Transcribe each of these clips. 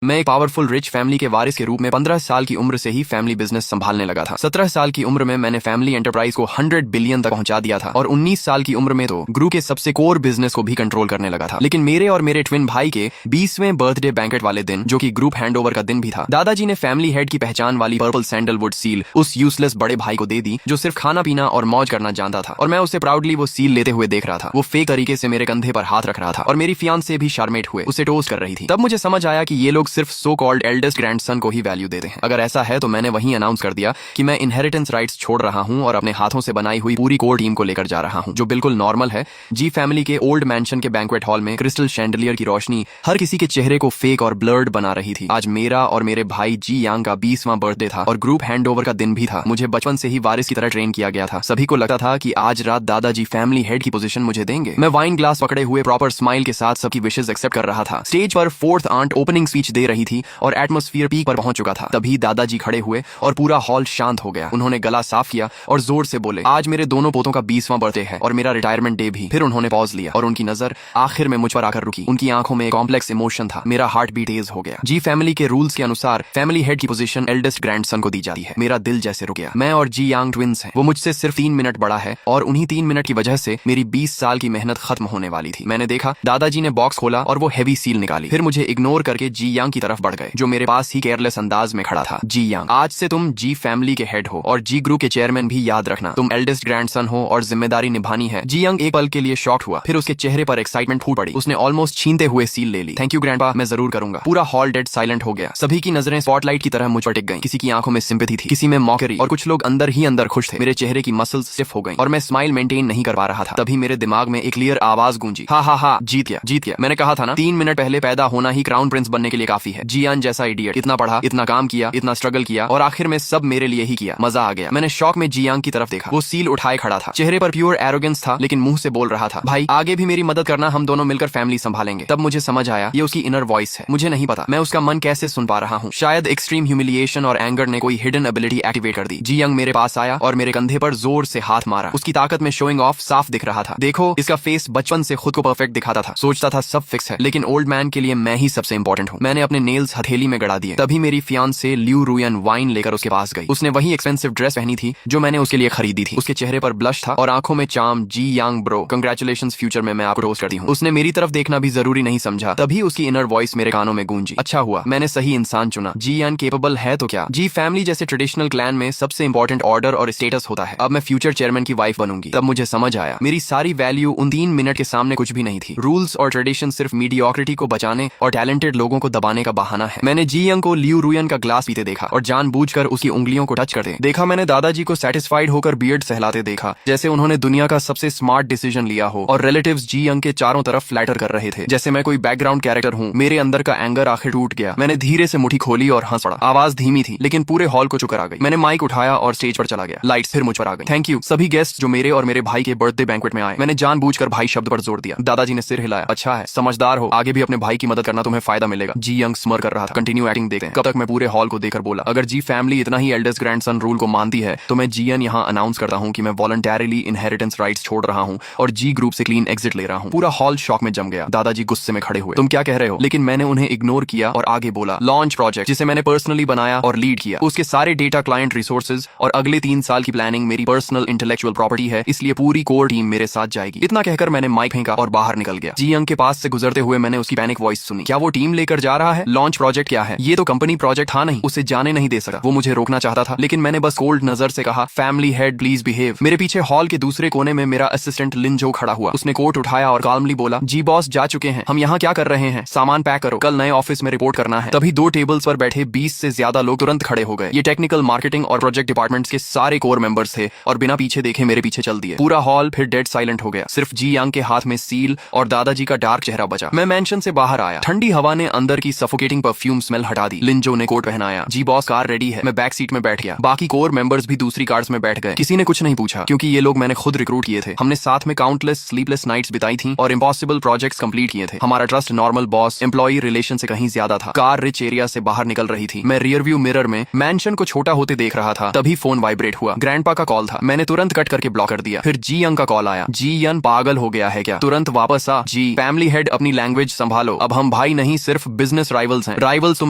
मैं एक powerful rich family के वारिस के रूप में 15 साल की उम्र से ही फैमिली बिजनेस संभालने लगा था। 17 साल की उम्र में मैंने फैमिली एंटरप्राइज को 100 बिलियन तक पहुंचा दिया था और 19 साल की उम्र में तो ग्रुप के सबसे कोर बिजनेस को भी कंट्रोल करने लगा था। लेकिन मेरे और मेरे ट्विन भाई के 20वें बर्थडे बैंकेट वाले दिन, जो कि ग्रुप हैंडओवर का दिन भी था, दादाजी ने फैमिली हेड की पहचान वाली पर्पल सैंडलवुड सील उस यूजलेस बड़े भाई को दे दी जो सिर्फ खाना पीना और मौज करना जानता था, और मैं उसे प्राउडली वो सील लेते हुए देख रहा था। वो फेक तरीके से मेरे कंधे पर हाथ रख रहा था और मेरी फियांसे भी शार्मेट हुए उसे टोस्ट कर रही थी। तब मुझे समझ आया कि ये लोग सिर्फ सो कॉल्ड एल्डेस्ट ग्रैंडसन को ही वैल्यू देते हैं। अगर ऐसा है तो मैंने वहीं अनाउंस कर दिया कि मैं इनहेरिटेंस राइट्स छोड़ रहा हूं और अपने हाथों से बनाई हुई पूरी कोर टीम को लेकर जा रहा हूं, जो बिल्कुल नॉर्मल है। जी फैमिली के ओल्ड मैंशन के बैंक्वेट हॉल में क्रिस्टल शैंडलियर की रोशनी हर किसी के चेहरे को फेक और ब्लर्ड बना रही थी। आज मेरा और मेरे भाई जी यांग का 20वां बर्थडे था और ग्रुप हैंडओवर का दिन भी था। मुझे बचपन से ही वारिस की तरह ट्रेन किया गया था। सभी को लगता था कि आज रात दादाजी फैमिली हेड की पोजीशन मुझे देंगे। मैं वाइन ग्लास पकड़े हुए प्रॉपर स्माइल के साथ सबकी विशेष एक्सेप्ट कर रहा था। स्टेज पर फोर्थ आंट ओपनिंग स्पीच दे रही थी और एटमॉस्फेयर पीक पर पहुंच चुका था। तभी दादाजी खड़े हुए और पूरा हॉल शांत हो गया। उन्होंने गला साफ किया और जोर से बोले, आज मेरे दोनों पोतों का 20वां बर्थडे है और मेरा रिटायरमेंट डे भी। फिर उन्होंने पॉज लिया और उनकी नजर आखिर में मुझ पर आकर रुकी। उनकी आंखों में कॉम्प्लेक्स इमोशन था। मेरा हार्ट बीट तेज हो गया। जी फैमिली के रूल्स के अनुसार फैमिली हेड की पोजीशन एल्डेस्ट ग्रैंडसन को दी जाती है। मेरा दिल जैसे रुक गया। मैं और जी यांग ट्विंस हैं। वो मुझसे सिर्फ 3 मिनट बड़ा है और उन्हीं 3 मिनट की वजह से मेरी 20 साल की मेहनत खत्म होने वाली थी। मैंने देखा दादाजी ने बॉक्स खोला और वो हैवी सील निकाली। फिर मुझे इग्नोर करके जी यांग की तरफ बढ़ गए, जो मेरे पास ही केयरलेस अंदाज में खड़ा था। जी यांग, आज से तुम जी फैमिली के हेड हो और जी ग्रुप के चेयरमैन भी। याद रखना, तुम एल्डेस्ट ग्रैंडसन हो और जिम्मेदारी निभानी है। जी यांग एक पल के लिए शॉक हुआ, फिर उसके चेहरे पर एक्साइटमेंट फूट पड़ी। उसने ऑलमोस्ट छीनते हुए सील ले ली। थैंक यू ग्रैंडपा, मैं जरूर करूंगा। पूरा हॉल डेड साइलेंट हो गया। सभी की नजरें स्पॉटलाइट की तरह मुझ पर टिक गईं। किसी की आंखों में सिंपैथी थी, किसी में मॉकरी, और कुछ लोग अंदर ही अंदर खुश थे। मेरे चेहरे की मसल्स स्टिफ हो गईं और मैं स्माइल मेंटेन नहीं कर पा रहा था। तभी मेरे दिमाग में एक क्लियर आवाज गूंजी, हा हा हा, जीत गया, जीत गया। मैंने कहा था ना, 3 मिनट पहले पैदा होना ही क्राउन प्रिंस बनने के लिए काफी है। जियान जैसा इडियट, इतना पढ़ा, इतना काम किया, इतना स्ट्रगल किया और आखिर में सब मेरे लिए ही किया। मजा आ गया। मैंने शौक में जियांग की तरफ देखा। वो सील उठाए खड़ा था। चेहरे पर प्योर एरोगेंस था, लेकिन मुंह से बोल रहा था, भाई आगे भी मेरी मदद करना, हम दोनों मिलकर फैमिली संभालेंगे। तब मुझे समझ आया ये उसकी इनर वॉइस है। मुझे नहीं पता मैं उसका मन कैसे सुन पा रहा हूँ। शायद एक्सट्रीम ह्यूमिलिएशन और एंगर ने कोई हिडन एबिलिटी एक्टिवेट कर दी। जियांग मेरे पास आया और मेरे कंधे पर जोर से हाथ मारा। उसकी ताकत में शोइंग ऑफ साफ दिख रहा था। देखो, इसका फेस बचपन से खुद को परफेक्ट दिखाता था। सोचता था सब फिक्स है, लेकिन ओल्ड मैन के लिए मैं ही सबसे इंपॉर्टेंट हूँ। मैंने अपने नेल्स हथेली में गड़ा दिए। तभी मेरी फियांसे ल्यू रुयन वाइन लेकर उसके पास गई। उसने वही एक्सपेंसिव ड्रेस पहनी थी जो मैंने उसके लिए खरीदी थी। उसके चेहरे पर ब्लश था और आंखों में चार्म। जी यांग ब्रो, कंग्रेचुलेशंस, फ्यूचर में मैं आपको टोस्ट करती हूँ। उसने मेरी तरफ देखना भी जरूरी नहीं समझा। तभी उसकी इनर वॉइस मेरे कानों में गूंजी, अच्छा हुआ मैंने सही इंसान चुना। जी यान केपेबल है तो क्या। जी फैमिली जैसे ट्रेडिशनल क्लैन में सबसे इंपॉर्टेंट ऑर्डर और स्टेटस होता है। अब मैं फ्यूचर चेयरमैन की वाइफ बनूंगी। तब मुझे समझ आया मेरी सारी वैल्यू उन 3 मिनट के सामने कुछ भी नहीं थी। रूल्स और ट्रेडिशन सिर्फ मीडियोक्रिटी को बचाने और टैलेंटेड लोगों को दबाने का बहाना है। मैंने जी यंग को ल्यू रुयन का ग्लास पीते देखा और जानबूझकर उसकी उंगलियों को टच करते देखा। मैंने दादाजी को सेटिस्फाइड होकर बियर्ड सहलाते देखा, जैसे उन्होंने दुनिया का सबसे स्मार्ट डिसीजन लिया हो। और रिलेटिव्स जी यंग के चारों तरफ फ्लैटर कर रहे थे, जैसे मैं कोई बैकग्राउंड कैरेक्टर हूँ। मेरे अंदर का एंगर आखिर टूट गया। मैंने धीरे से मुट्ठी खोली और हंस पड़ा। आवाज धीमी थी, लेकिन पूरे हॉल को चुकर आ गई। मैंने माइक उठाया और स्टेज पर चला गया। लाइट्स फिर मुझ पर आ गई। थैंक यू सभी गेस्ट जो मेरे और मेरे भाई के बर्थडे बैंक्वेट में आए। मैंने जानबूझकर भाई शब्द पर जोर दिया। दादाजी ने सिर हिलाया, अच्छा है, समझदार हो, आगे भी अपने भाई की मदद करना, तुम्हें फायदा मिलेगा। जी यंग स्मर कर रहा था। कंटिन्यू एक्टिंग देखते हैं। कब तक मैं पूरे हॉल को देखकर बोला, अगर जी फैमिली इतना ही एल्डेस्ट ग्रैंडसन रूल को मानती है तो मैं जीएन यहाँ अनाउंस करता हूँ कि मैं वॉलंटरीली इनहेरिटेंस राइट्स छोड़ रहा हूँ और जी ग्रुप से क्लीन एग्जिट ले रहा हूँ। पूरा हॉल शॉक में जम गया। दादाजी गुस्से में खड़े हुए, तुम क्या कह रहे हो। लेकिन मैंने उन्हें इग्नोर किया और आगे बोला, लॉन्च प्रोजेक्ट जिसे मैंने पर्सनली बनाया और लीड किया, उसके सारे डेटा, क्लाइंट रिसोर्सेज और अगले 3 साल की प्लानिंग मेरी पर्सनल इंटेलेक्चुअल प्रॉपर्टी है, इसलिए पूरी कोर टीम मेरे साथ जाएगी। इतना कहकर मैंने माइक फेंका और बाहर निकल गया। जी यंग के पास से गुजरते हुए मैंने उसकी पैनिक वॉइस सुनी, क्या वो टीम लेकर जा रहा है। लॉन्च प्रोजेक्ट क्या है, ये तो कंपनी प्रोजेक्ट था नहीं। उसे जाने नहीं दे सका। वो मुझे रोकना चाहता था, लेकिन मैंने बस कोल्ड नजर से कहा, फैमिली हेड प्लीज बिहेव। मेरे पीछे हॉल के दूसरे कोने में मेरा असिस्टेंट लिंजो खड़ा हुआ। उसने कोट उठाया और काल्मली बोला, जी बॉस जा चुके हैं, हम यहाँ क्या कर रहे हैं, सामान पैक करो, कल नए ऑफिस में रिपोर्ट करना है। तभी 2 टेबल्स पर बैठे 20 से ज्यादा लोग तुरंत खड़े हो गए। ये टेक्निकल, मार्केटिंग और प्रोजेक्ट डिपार्टमेंट्स के सारे कोर मेंबर्स थे और बिना पीछे देखे मेरे पीछे चल दिए। पूरा हॉल फिर डेड साइलेंट हो गया। सिर्फ जी यांग के हाथ में सील और दादाजी का डार्क चेहरा बचा। मैं मेंशन से बाहर आया। ठंडी हवा ने अंदर की सफोकेटिंग परफ्यूम स्मेल हटा दी। लिंजो ने कोट पहनाया। जी बॉस कार रेडी है। मैं बैक सीट में बैठ गया। बाकी कोर मेंबर्स भी दूसरी कार्स में बैठ गए। किसी ने कुछ नहीं पूछा, क्योंकि ये लोग मैंने खुद रिक्रूट किए थे। हमने साथ में काउंटलेस स्लीपलेस नाइट्स बिताई थी और इम्पॉसिबल प्रोजेक्ट्स कंप्लीट किए थे। हमारा trust normal boss employee relation से कहीं ज्यादा था। कार रिच एरिया से बाहर निकल रही थी। मैं रियर व्यू मिरर में मैंशन को छोटा होते देख रहा था। तभी फोन वाइब्रेट हुआ। ग्रैंडपा का कॉल था। मैंने तुरंत कट करके ब्लॉक कर दिया। फिर जी यंग का कॉल आया। जी यन पागल हो गया है क्या, तुरंत वापस आ। जी फैमिली हेड अपनी लैंग्वेज संभालो, अब हम भाई नहीं सिर्फ बिजनेस बस राइवल्स हैं। राइवल्स तुम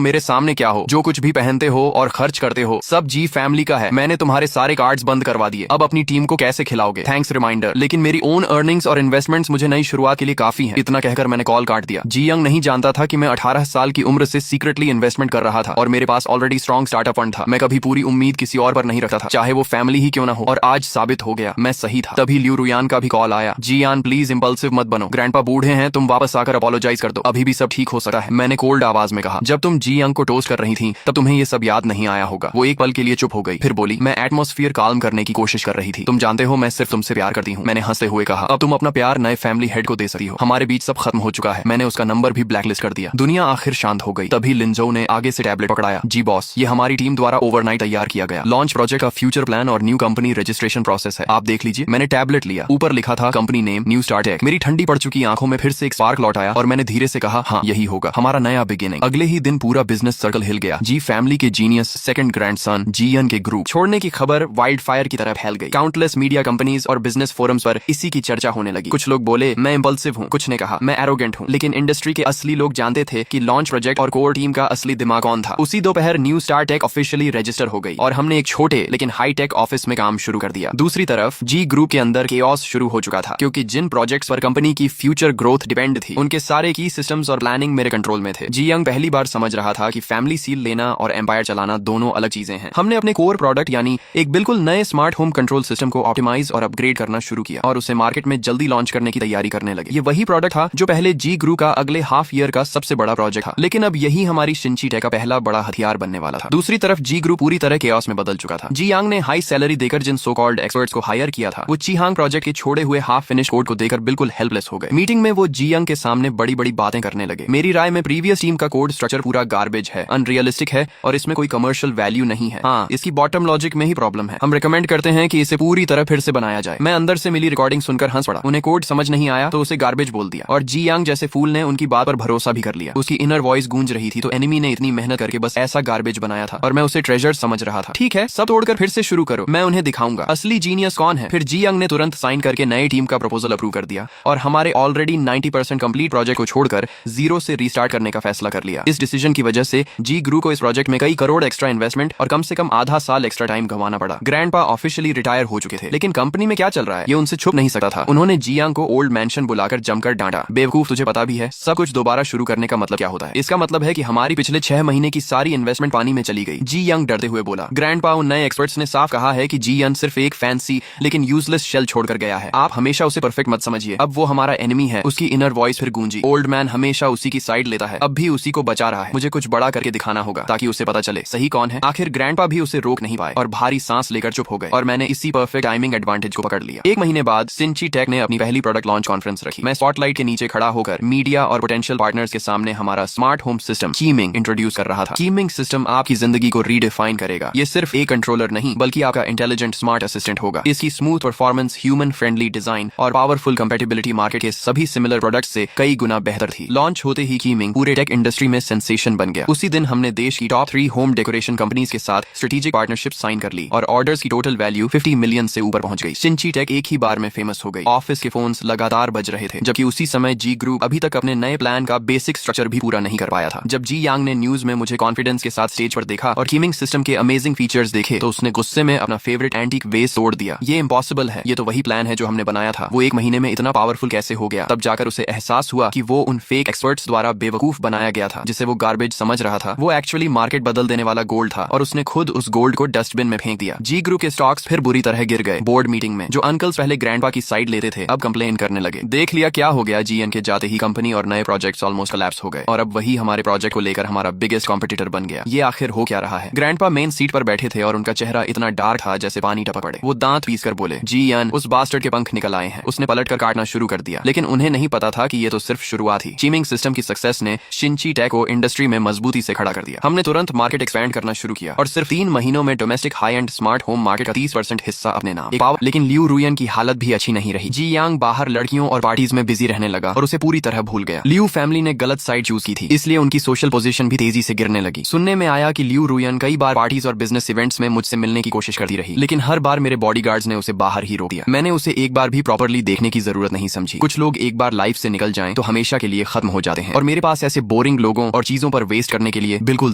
मेरे सामने क्या हो? जो कुछ भी पहनते हो और खर्च करते हो सब जी फैमिली का है। मैंने तुम्हारे सारे कार्ड्स बंद करवा दिए, अब अपनी टीम को कैसे खिलाओगे? थैंक्स रिमाइंडर, लेकिन मेरी ओन अर्निंग्स और इन्वेस्टमेंट्स मुझे नई शुरुआत के लिए काफी हैं। इतना कहकर मैंने कॉल काट दिया। जी यंग नहीं जानता था कि मैं 18 साल की उम्र से सीक्रेटली इन्वेस्टमेंट कर रहा था और मेरे पास ऑलरेडी स्ट्रॉन्ग स्टार्टअप फंड था। मैं कभी पूरी उम्मीद किसी और पर नहीं रखता था, चाहे वो फैमिली ही क्यों ना हो, और आज साबित हो गया मैं सही था। तभी ल्यू रुयान का भी कॉल आया। जी यान प्लीज इंपल्सिव मत बनो, ग्रैंडपा बूढ़े हैं, तुम वापस आकर अपोलोजाइज कर दो, अभी भी सब ठीक हो सकता है। मैंने कोल्ड आवाज में कहा। जब तुम जी यंग को टोस्ट कर रही थी तब तुम्हें ये सब याद नहीं आया होगा। वो एक पल के लिए चुप हो गई, फिर बोली, मैं एटमॉस्फेयर काल्म करने की कोशिश कर रही थी। तुम जानते हो मैं सिर्फ तुमसे प्यार करती हूँ। मैंने हंसते हुए कहा, अब तुम अपना प्यार नए फैमिली हेड को दे सकती हो, हमारे बीच सब खत्म हो चुका है। मैंने उसका नंबर भी ब्लैकलिस्ट कर दिया। दुनिया आखिर शांत हो गई। तभी लिंजो ने आगे से टैबलेट पकड़ाया। जी बॉस, ये हमारी टीम द्वारा ओवरनाइट तैयार किया गया लॉन्च प्रोजेक्ट का फ्यूचर प्लान और न्यू कंपनी रजिस्ट्रेशन प्रोसेस है, आप देख लीजिए। मैंने टैबलेट लिया, ऊपर लिखा था company name new star tech. मेरी ठंडी पड़ चुकी आंखों में फिर से एक स्पार्क लौट आया और मैंने धीरे से कहा, हाँ यही होगा हमारा नया बिगिनिंग। अगले ही दिन पूरा बिजनेस सर्कल हिल गया। जी फैमिली के जीनियस सेकंड ग्रैंडसन जीएन के ग्रुप छोड़ने की खबर वाइल्ड फायर की तरह फैल गई। काउंटलेस मीडिया कंपनीज और बिजनेस फोरम्स पर इसी की चर्चा होने लगी। कुछ लोग बोले मैं इंपल्सिव हूँ, कुछ ने कहा मैं एरोगेंट हूँ, लेकिन इंडस्ट्री के असली लोग जानते थे कि लॉन्च प्रोजेक्ट और कोर टीम का असली दिमाग कौन था। उसी दोपहर new star tech officially register हो गई और हमने एक छोटे लेकिन हाई टेक ऑफिस में काम शुरू कर दिया। दूसरी तरफ जी ग्रुप के अंदर केओस शुरू हो चुका था, क्योंकि जिन प्रोजेक्ट्स पर कंपनी की फ्यूचर ग्रोथ डिपेंड थी उनके सारे की सिस्टम्स और प्लानिंग मेरे कंट्रोल में थे। जी यंग पहली बार समझ रहा था कि फैमिली सील लेना और एम्पायर चलाना दोनों अलग चीजें हैं। हमने अपने कोर प्रोडक्ट यानी एक बिल्कुल नए स्मार्ट होम कंट्रोल सिस्टम को ऑप्टिमाइज और अपग्रेड करना शुरू किया और उसे मार्केट में जल्दी लॉन्च करने की तैयारी करने लगे। ये वही प्रोडक्ट था जो पहले जी ग्रुप का अगले हाफ ईयर का सबसे बड़ा प्रोजेक्ट था, लेकिन अब यही हमारी शिंची टेक का पहला बड़ा हथियार बनने वाला था। दूसरी तरफ जी ग्रुप पूरी तरह केओस में बदल चुका था। जी यांग ने हाई सैलरी देकर जिन सो कॉल्ड एक्सपर्ट्स को हायर किया था वो चीहांग प्रोजेक्ट के छोड़े हुए हाफ फिनिश कोड को देकर बिल्कुल हेल्पलेस हो गए। मीटिंग में वो जी यंग के सामने बड़ी बड़ी बातें करने लगे। मेरी राय में प्रीवियस टीम का कोड स्ट्रक्चर पूरा गार्बेज है, अनरियलिस्टिक है और इसमें कोई कमर्शियल वैल्यू नहीं है। हाँ, इसकी बॉटम लॉजिक में ही प्रॉब्लम है। हम रिकमेंड करते हैं कि इसे पूरी तरह फिर से बनाया जाए। मैं अंदर से मिली रिकॉर्डिंग सुनकर हंस पड़ा। उन्हें कोड समझ नहीं आया तो उसे गार्बेज बोल दिया और जी यांग जैसे फूल ने उनकी बात पर भरोसा भी कर लिया। उसकी इनर वॉइस गूंज रही थी तो एनिमी ने इतनी मेहनत करके बस ऐसा गार्बेज बनाया था और मैं उसे ट्रेजर समझ रहा था। ठीक है, सब तोड़कर फिर से शुरू करो, मैं उन्हें दिखाऊंगा असली जीनियस कौन है। फिर जी यंग ने तुरंत साइन करके नई टीम का प्रपोजल अप्रूव कर दिया और हमारे ऑलरेडी 90% कंप्लीट प्रोजेक्ट को छोड़कर जीरो से रीस्टार्ट करने का फैसला कर लिया। इस डिसीजन की वजह से जी ग्रुप को इस प्रोजेक्ट में कई करोड़ एक्स्ट्रा इन्वेस्टमेंट और कम से कम आधा साल एक्स्ट्रा टाइम गंवाना पड़ा। ग्रैंडपा ऑफिशियली रिटायर हो चुके थे, लेकिन कंपनी में क्या चल रहा है ये उनसे छुप नहीं सकता था। उन्होंने जी यांग को ओल्ड मैंशन बुलाकर जमकर डांटा। बेवकूफ, तुझे पता भी है सब कुछ दोबारा शुरू करने का मतलब क्या होता है। इसका मतलब है कि हमारी पिछले 6 महीने की सारी इन्वेस्टमेंट पानी में चली गई। जी यंग डरते हुए बोला। ग्रैंडपा उन नए एक्सपर्ट्स ने साफ कहा है कि जी यंग सिर्फ एक फैंसी लेकिन यूजलेस शेल छोड़कर गया है। आप हमेशा उसे परफेक्ट मत समझिए, अब वो हमारा एनिमी है। उसकी इनर वॉइस फिर गूंजी। ओल्ड मैन हमेशा उसी की साइड लेता है, अब भी उसी को बचा रहा है। मुझे कुछ बड़ा करके दिखाना होगा ताकि उसे पता चले सही कौन है। आखिर ग्रैंडपा भी उसे रोक नहीं पाए और भारी सांस लेकर चुप हो गए और मैंने इसी परफेक्ट टाइमिंग एडवांटेज को पकड़ लिया। 1 महीने बाद सिंची टेक ने अपनी पहली प्रोडक्ट लॉन्च कॉन्फ्रेंस रखी। मैं स्पॉटलाइट के नीचे खड़ा होकर मीडिया और पोटेंशियल पार्टनर्स के सामने हमारा स्मार्ट होम सिस्टम कीमिंग इंट्रोड्यूस कर रहा था। कीमिंग सिस्टम आपकी जिंदगी को रीडिफाइन करेगा। ये सिर्फ एक कंट्रोलर नहीं बल्कि आपका इंटेलिजेंट स्मार्ट असिस्टेंट होगा। इसकी smooth performance, human friendly design और पावरफुल कंपैटिबिलिटी मार्केट के सभी सिमिलर प्रोडक्ट्स से कई गुना बेहतर थी। लॉन्च होते ही कीमिंग पूरे टेक इंडस्ट्री में सेंसेशन बन गया। उसी दिन हमने देश की टॉप 3 होम डेकोरेशन कंपनीज के साथ स्ट्रेटेजिक पार्टनरशिप साइन कर ली और ऑर्डर्स की टोटल वैल्यू 50 मिलियन से ऊपर पहुंच गई। सिंची टेक एक ही बार में फेमस हो गई। ऑफिस के फोन्स लगातार बज रहे थे, जबकि उसी समय जी ग्रुप अभी तक अपने नए प्लान का बेसिक स्ट्रक्चर भी पूरा नहीं कर पाया था। जब जी यांग ने न्यूज में मुझे कॉन्फिडेंस के साथ स्टेज पर देखा और कीमिंग सिस्टम के अमेजिंग फीचर्स देखे तो उसने गुस्से में अपना फेवरेट एंटीक वेस तोड़ दिया। ये इम्पॉसिबल है, ये तो वही प्लान है जो हमने बनाया था। वो 1 महीने में इतना पावरफुल कैसे हो गया? तब जाकर उसे एहसास हुआ कि वो उन फेक एक्सपर्ट्स द्वारा बेवकूफ बनाया गया था। जिसे वो गार्बेज समझ रहा था वो एक्चुअली मार्केट बदल देने वाला गोल्ड था और उसने खुद उस गोल्ड को डस्टबिन में फेंक दिया। जी ग्रुप के स्टॉक्स फिर बुरी तरह गिर गए। बोर्ड मीटिंग में जो अंकल्स पहले ग्रैंडपा की साइड लेते थे अब कंप्लेन करने लगे। देख लिया क्या हो गया, जीएन के जाते ही कंपनी और नए प्रोजेक्ट्स ऑलमोस्ट कोलैप्स हो गए और अब वही हमारे प्रोजेक्ट को लेकर हमारा बिगेस्ट कॉम्पिटिटर बन गया। ये आखिर हो क्या रहा है? ग्रैंडपा मेन सीट पर बैठे थे और उनका चेहरा इतना डार्क था जैसे पानी टपक पड़े। वो दांत पीस कर बोले, जीएन उस बास्टर्ड के पंख निकल आए हैं। उसने पलट कर काटना शुरू कर दिया, लेकिन उन्हें नहीं पता था कि ये तो सिर्फ शुरुआत थी। कीमिंग सिस्टम की सक्सेस ने शिंची टेक को इंडस्ट्री में मजबूती से खड़ा कर दिया। हमने तुरंत मार्केट एक्सपैंड करना शुरू किया और सिर्फ 3 महीनों में domestic high and smart home market का 30% हिस्सा अपने नाम। लेकिन ल्यू रुयन की हालत भी अच्छी नहीं रही। जी यांग बाहर लड़कियों और पार्टीज में बिजी रहने लगा और उसे पूरी तरह भूल गया। ल्यू फैमिली ने गलत साइड चूज की थी, इसलिए उनकी सोशल पोजीशन भी तेजी से गिरने लगी। सुनने में आया कि ल्यू रुयन कई बार पार्टीज और बिजनेस इवेंट्स में मुझसे मिलने की कोशिश करती रही, लेकिन हर बार मेरे बॉडीगार्ड्स ने उसे बाहर ही रोक दिया। मैंने उसे एक बार भी प्रॉपर्ली देखने की जरूरत नहीं समझी। कुछ लोग एक बार लाइफ से निकल जाएं तो हमेशा के लिए खत्म हो जाते हैं और मेरे पास ऐसे बोरिंग बोरिंग लोगों और चीजों पर वेस्ट करने के लिए बिल्कुल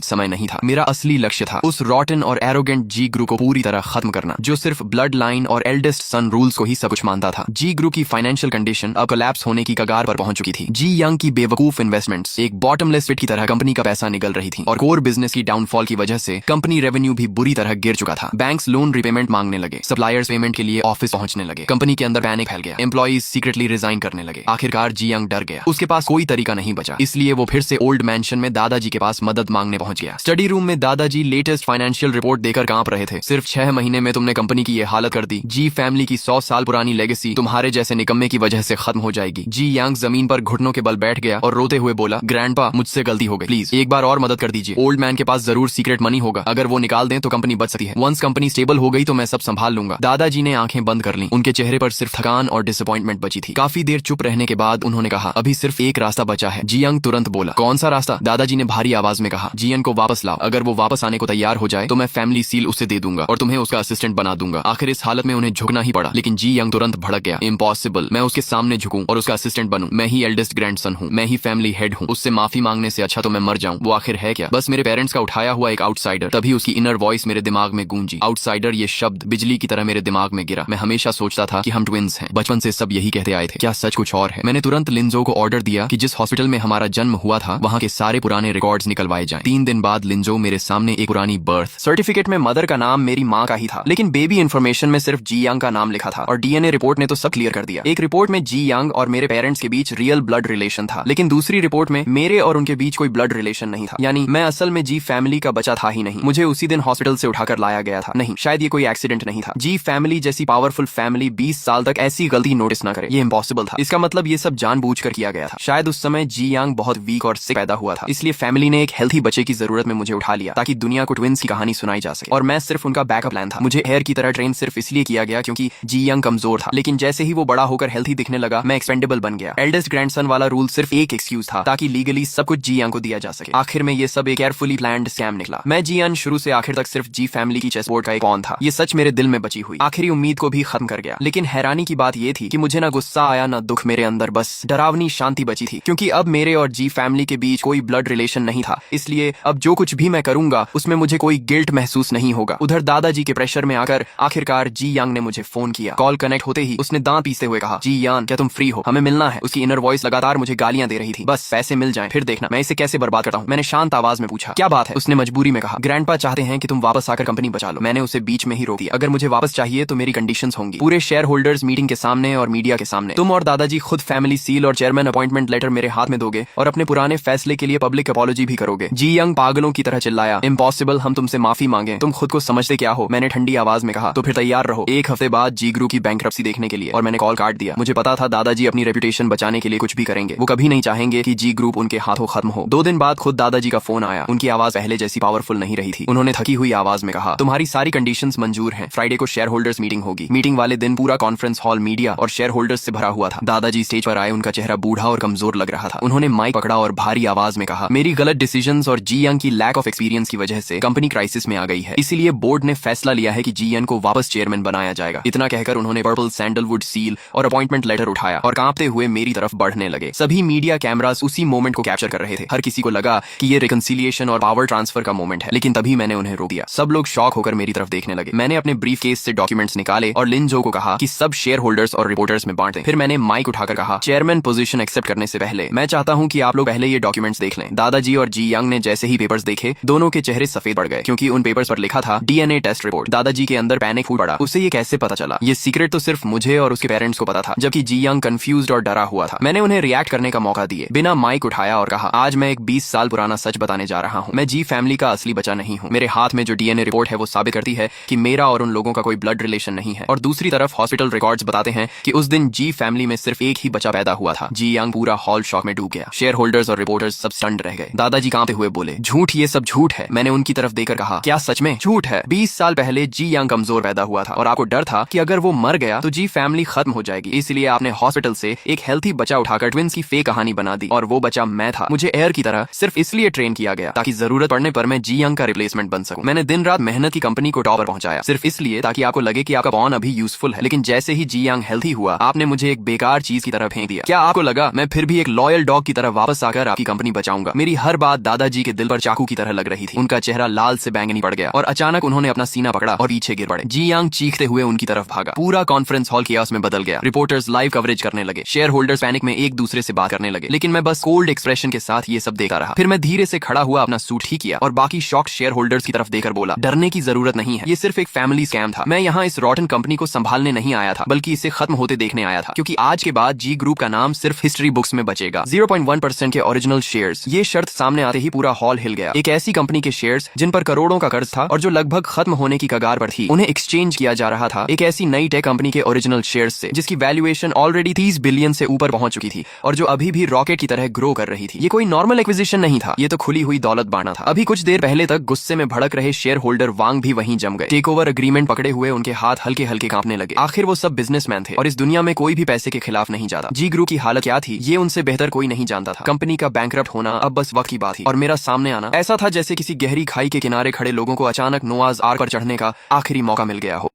समय नहीं था। मेरा असली लक्ष्य था उस रॉटन और एरोगेंट जी ग्रुप को पूरी तरह खत्म करना, जो सिर्फ ब्लड लाइन और एल्डेस्ट सन रूल्स को ही सब कुछ मानता था। जी ग्रुप की फाइनेंशियल कंडीशन अब कोलैप्स होने की कगार पर पहुंच चुकी थी। जी यंग की बेवकूफ इन्वेस्टमेंट्स एक बॉटमलेस पिट की तरह कंपनी का पैसा निकल रही थी और कोर बिजनेस की डाउनफॉल की वजह से कंपनी रेवेन्यू भी बुरी तरह गिर चुका था। बैंक्स लोन रिपेमेंट मांगने लगे, सप्लायर्स पेमेंट के लिए ऑफिस पहुंचने लगे, कंपनी के अंदर पैनिक फैल गया, एम्प्लॉइज सीक्रेटली रिजाइन करने लगे। आखिरकार जी यंग डर गया, उसके पास कोई तरीका नहीं बचा, इसलिए वो फिर से ओल्ड मैंशन में दादाजी के पास मदद मांगने पहुंच गया। स्टडी रूम में दादाजी लेटेस्ट फाइनेंशियल रिपोर्ट देकर कांप रहे थे। सिर्फ 6 महीने में तुमने कंपनी की ये हालत कर दी। जी फैमिली की 100 साल पुरानी लेगेसी तुम्हारे जैसे निकम्मे की वजह से खत्म हो जाएगी। जी यांग जमीन पर घुटनों के बल बैठ गया और रोते हुए बोला, ग्रैंडपा मुझसे गलती हो गई, प्लीज एक बार और मदद कर दीजिए। ओल्ड मैन के पास जरूर सीक्रेट मनी होगा, अगर वो निकाल दें तो कंपनी बच सकती है। वंस कंपनी स्टेबल हो गई तो मैं सब संभाल लूंगा। दादाजी ने आंखें बंद कर ली, उनके चेहरे पर सिर्फ थकान और डिसअपॉइंटमेंट बची थी। काफी देर चुप रहने के बाद उन्होंने कहा, अभी सिर्फ एक रास्ता बचा है। जी यंग तुरंत बोला, कौन सा रास्ता? दादाजी ने भारी आवाज में कहा, जीएन को वापस लाओ। अगर वो वापस आने को तैयार हो जाए तो मैं फैमिली सील उसे दे दूंगा और तुम्हें उसका असिस्टेंट बना दूंगा। आखिर इस हालत में उन्हें झुकना ही पड़ा, लेकिन जी यंग तुरंत भड़क गया, इम्पॉसिबल, मैं उसके सामने झुकूं और उसका असिस्टेंट बनूं? मैं ही एल्डेस्ट ग्रैंडसन हूं, मैं ही फैमिली हेड हूं, उससे माफी मांगने से अच्छा तो मैं मर जाऊं। वो आखिर है क्या? बस मेरे पेरेंट्स का उठाया हुआ एक आउटसाइडर। तभी उसकी इनर वॉइस मेरे दिमाग में गूंजी। आउटसाइडर ये शब्द बिजली की तरह मेरे दिमाग में गिरा। मैं हमेशा सोचता था कि हम ट्विंस हैं, बचपन से सब यही कहते आए थे, क्या सच कुछ और है? मैंने तुरंत लिंजो को ऑर्डर दिया कि जिस हॉस्पिटल में हमारा जन्म हुआ था वहां के सारे पुराने रिकॉर्ड्स निकलवाए जाएं। 3 दिन बाद लिंजो मेरे सामने एक पुरानी बर्थ सर्टिफिकेट में मदर का नाम मेरी माँ का ही था, लेकिन बेबी इन्फॉर्मेशन में सिर्फ जी यांग का नाम लिखा था और डीएनए रिपोर्ट ने तो सब क्लियर कर दिया। एक रिपोर्ट में जी यांग और मेरे पेरेंट्स के बीच रियल ब्लड रिलेशन था, लेकिन दूसरी रिपोर्ट में मेरे और उनके बीच कोई ब्लड रिलेशन नहीं था। यानी मैं असल में जी फैमिली का बच्चा था ही नहीं। मुझे उसी दिन हॉस्पिटल से उठाकर लाया गया था। नहीं, शायद ये कोई एक्सीडेंट नहीं था। जी फैमिली जैसी पावरफुल फैमिली 20 साल तक ऐसी गलती नोटिस न करे, ये इम्पॉसिबल था। इसका मतलब ये सब जानबूझकर किया गया था। शायद उस समय जी यांग बहुत वीक और सिक पैदा हुआ था, इसलिए फैमिली ने एक हेल्थी बच्चे की जरूरत में मुझे उठा लिया ताकि दुनिया को ट्विंस की कहानी सुनाई जा सके। और मैं सिर्फ उनका बैकअप प्लान था। मुझे हेयर की तरह ट्रेन सिर्फ इसलिए किया गया क्योंकि जी यंग कमजोर था, लेकिन जैसे ही वो बड़ा होकर हेल्थी दिखने लगा मैं एक्सपेंडेबल बन गया। एल्डेस्ट ग्रैंडसन वाला रूल सिर्फ एक एक्सक्यूज था ताकि लीगली सब कुछ जी यंग को दिया जा सके। आखिर में ये सब एक केयरफुली प्लान्ड स्कैम निकला। मैं जी यंग शुरू से आखिर तक सिर्फ जी फैमिली की चेसबोर्ड का एक पॉन था। ये सच मेरे दिल में बची हुई आखिरी उम्मीद को भी खत्म कर गया। लेकिन हैरानी की बात ये थी कि मुझे ना गुस्सा आया ना दुख, मेरे अंदर बस डरावनी शांति बची थी, क्योंकि अब मेरे और जी फैमिली के बीच कोई ब्लड रिलेशन नहीं था। इसलिए अब जो कुछ भी मैं करूंगा उसमें मुझे कोई गिल्ट महसूस नहीं होगा। उधर दादाजी के प्रेशर में आकर आखिरकार जी यांग ने मुझे फोन किया। कॉल कनेक्ट होते ही उसने दांत पीसते हुए कहा, जी यान क्या तुम फ्री हो? हमें मिलना है। उसकी इनर वॉइस लगातार मुझे गालियां दे रही थी, बस पैसे मिल जाएं फिर देखना मैं इसे कैसे बर्बाद करता हूँ। मैंने शांत आवाज में पूछा, क्या बात है? उसने मजबूरी में कहा, ग्रैंडपा चाहते हैं कि तुम वापस आकर कंपनी बचा लो। मैंने उसे बीच में ही रोक दिया, अगर मुझे वापस चाहिए तो मेरी कंडीशंस होंगी, पूरे शेयर होल्डर्स मीटिंग के सामने और मीडिया के सामने। तुम और दादाजी खुद फैमिली सील और चेयरमैन अपॉइंटमेंट लेटर मेरे हाथ में दोगे और अपने पुराने फैसले के लिए पब्लिक अपॉलॉजी भी करोगे। जी यंग पागलों की तरह चिल्लाया, इम्पॉसिबल, हम तुमसे माफी मांगे, तुम खुद को समझते क्या हो? मैंने ठंडी आवाज में कहा, तो फिर तैयार रहो 1 हफ्ते बाद जी ग्रुप की बैंकरप्सी देखने के लिए। और मैंने कॉल काट दिया। मुझे पता था दादाजी अपनी रेपुटेशन बचाने के लिए कुछ भी करेंगे। वो कभी नहीं चाहेंगे कि जी ग्रुप उनके हाथों खत्म हो। 2 दिन बाद खुद दादाजी का फोन आया। उनकी आवाज पहले जैसी पावरफुल नहीं रही थी। उन्होंने थकी हुई आवाज में कहा, तुम्हारी सारी कंडीशंस मंजूर हैं। फ्राइडे को शेयर होल्डर्स मीटिंग होगी। मीटिंग वाले दिन पूरा कॉन्फ्रेंस हॉल मीडिया और शेयर होल्डर्स से भरा हुआ था। दादाजी स्टेज पर आए, उनका चेहरा बूढ़ा और कमजोर लग रहा था। उन्होंने माइक पकड़ा और भारी आवाज में कहा, मेरी गलत डिसीजंस और जी यंग की लैक ऑफ एक्सपीरियंस की वजह से कंपनी क्राइसिस में आ गई है, इसीलिए बोर्ड ने फैसला लिया है कि जी यंग को वापस चेयरमैन बनाया जाएगा। इतना कहकर उन्होंने पर्पल सैंडलवुड सील और अपॉइंटमेंट लेटर उठाया और कांपते हुए मेरी तरफ बढ़ने लगे। सभी मीडिया कैमरास उसी मोमेंट को कैप्चर कर रहे थे। हर किसी को लगा कि ये रिकंसिलिएशन और पावर ट्रांसफर का मोमेंट है, लेकिन तभी मैंने उन्हें रोक दिया। सब लोग शॉक होकर मेरी तरफ देखने लगे। मैंने अपने ब्रीफ केस से डॉक्यूमेंट्स निकाले और लिंजो को कहा कि सब शेयर होल्डर्स और रिपोर्टर्स में बांट दें। फिर मैंने माइक उठाकर कहा, चेयरमैन पोजीशन एक्सेप्ट करने से पहले मैं चाहता हूं कि आप लोग पहले ये डॉक्यूमेंट्स देख लें। दादाजी और जी यंग ने जैसे ही पेपर्स देखे, दोनों के चेहरे सफेद पड़ गए, क्योंकि उन पेपर्स पर लिखा था डीएनए टेस्ट रिपोर्ट। दादाजी के अंदर पैनिक फूट पड़ा। उसे ये कैसे पता चला? ये सीक्रेट तो सिर्फ मुझे और उसके पेरेंट्स को पता था, जबकि जी यंग कंफ्यूज्ड और डरा हुआ था। मैंने उन्हें रिएक्ट करने का मौका दिए, बिना माइक उठाया और कहा, आज मैं एक 20 साल पुराना सच बताने जा रहा हूँ। मैं जी फैमिली का असली बच्चा नहीं हूँ। मेरे हाथ में जो डीएनए रिपोर्ट है वो साबित करती है कि मेरा और उन लोगों का कोई ब्लड रिलेशन नहीं है, और दूसरी तरफ हॉस्पिटल रिकॉर्ड्स बताते हैं कि उस दिन जी फैमिली में सिर्फ एक ही बच्चा पैदा हुआ था। जी यंग पूरा हॉल शॉक में डूब गया। शेयर होल्डर्स और रिपोर्टर्स सब स्टन्ड रह गए। दादाजी कांपते हुए बोले, झूठ, ये सब झूठ है। मैंने उनकी तरफ देखकर कहा, क्या सच में झूठ है? 20 साल पहले जी यंग कमजोर पैदा हुआ था और आपको डर था कि अगर वो मर गया तो जी फैमिली खत्म हो जाएगी, इसलिए आपने हॉस्पिटल से एक हेल्थी बच्चा उठाकर ट्विंस की फेक कहानी बना दी, और वो बच्चा मैं था। मुझे एयर की तरह सिर्फ इसलिए ट्रेन किया गया ताकि जरूरत पड़ने पर मैं जी यंग का रिप्लेसमेंट बन सकूं। मैंने दिन रात मेहनत की कंपनी को टॉप पर पहुंचाया, सिर्फ इसलिए ताकि आपको लगे कि आपका पॉन अभी यूजफुल है। लेकिन जैसे ही जी यंग हेल्थी हुआ, आपने मुझे एक बेकार चीज की तरह फेंक दिया। क्या आपको लगा मैं फिर भी एक लॉयल डॉग की तरह वापस आकर आपकी कंपनी बचाऊंगा। मेरी हर बात दादाजी के दिल पर चाकू की तरह लग रही थी। उनका चेहरा लाल से बैंगनी पड़ गया और अचानक उन्होंने अपना सीना पकड़ा और पीछे गिर पड़े। जी यांग चीखते हुए उनकी तरफ भागा। पूरा कॉन्फ्रेंस हॉल कियास में बदल गया। रिपोर्टर्स लाइव कवरेज करने लगे। शेयर होल्डर्स पैनिक में एक दूसरे से बात करने लगे, लेकिन मैं बस कोल्ड एक्सप्रेशन के साथ ये सब देखा रहा। फिर मैं धीरे से खड़ा हुआ, अपना सूट ठीक किया और बाकी शॉक शेयर होल्डर्स की तरफ देकर बोला, डरने की जरूरत नहीं है, ये सिर्फ एक फैमिली स्कैम था। मैं यहाँ इस रॉटन कंपनी को संभालने नहीं आया था, बल्कि इसे खत्म होते देखने आया था, क्योंकि आज के बाद जी ग्रुप का नाम सिर्फ हिस्ट्री बुक्स में बचेगा। 0.1% के ओरिजिनल शेयर्स। ये शर्त सामने आते ही पूरा हॉल हिल गया। एक ऐसी कंपनी के शेयर्स जिन पर करोड़ों का कर्ज था और जो लगभग खत्म होने की कगार पर थी, उन्हें एक्सचेंज किया जा रहा था एक ऐसी नई टेक कंपनी के ओरिजिनल शेयर्स से, जिसकी वैल्यूएशन ऑलरेडी 30 बिलियन से ऊपर पहुंच चुकी थी और जो अभी भी रॉकेट की तरह ग्रो कर रही थी। ये कोई नॉर्मल एक्विजिशन नहीं था, ये तो खुली हुई दौलत बांटना था। अभी कुछ देर पहले तक गुस्से में भड़क रहे शेयर होल्डर वांग भी वहीं जम गए। टेक ओवर एग्रीमेंट पकड़े हुए उनके हाथ हल्के हल्के कांपने लगे। आखिर वो सब बिजनेसमैन थे और इस दुनिया में कोई भी पैसे के खिलाफ नहीं जाता। जी ग्रुप की हालत क्या थी, ये उनसे बेहतर कोई नहीं जानता था। कंपनी का बैंकरप्ट होना अब बस वक्त की बात थी और मेरा सामने आना ऐसा था जैसे किसी गहरी खाई के किनारे खड़े लोगों को अचानक नोआज आर्क पर चढ़ने का आखिरी मौका मिल गया हो।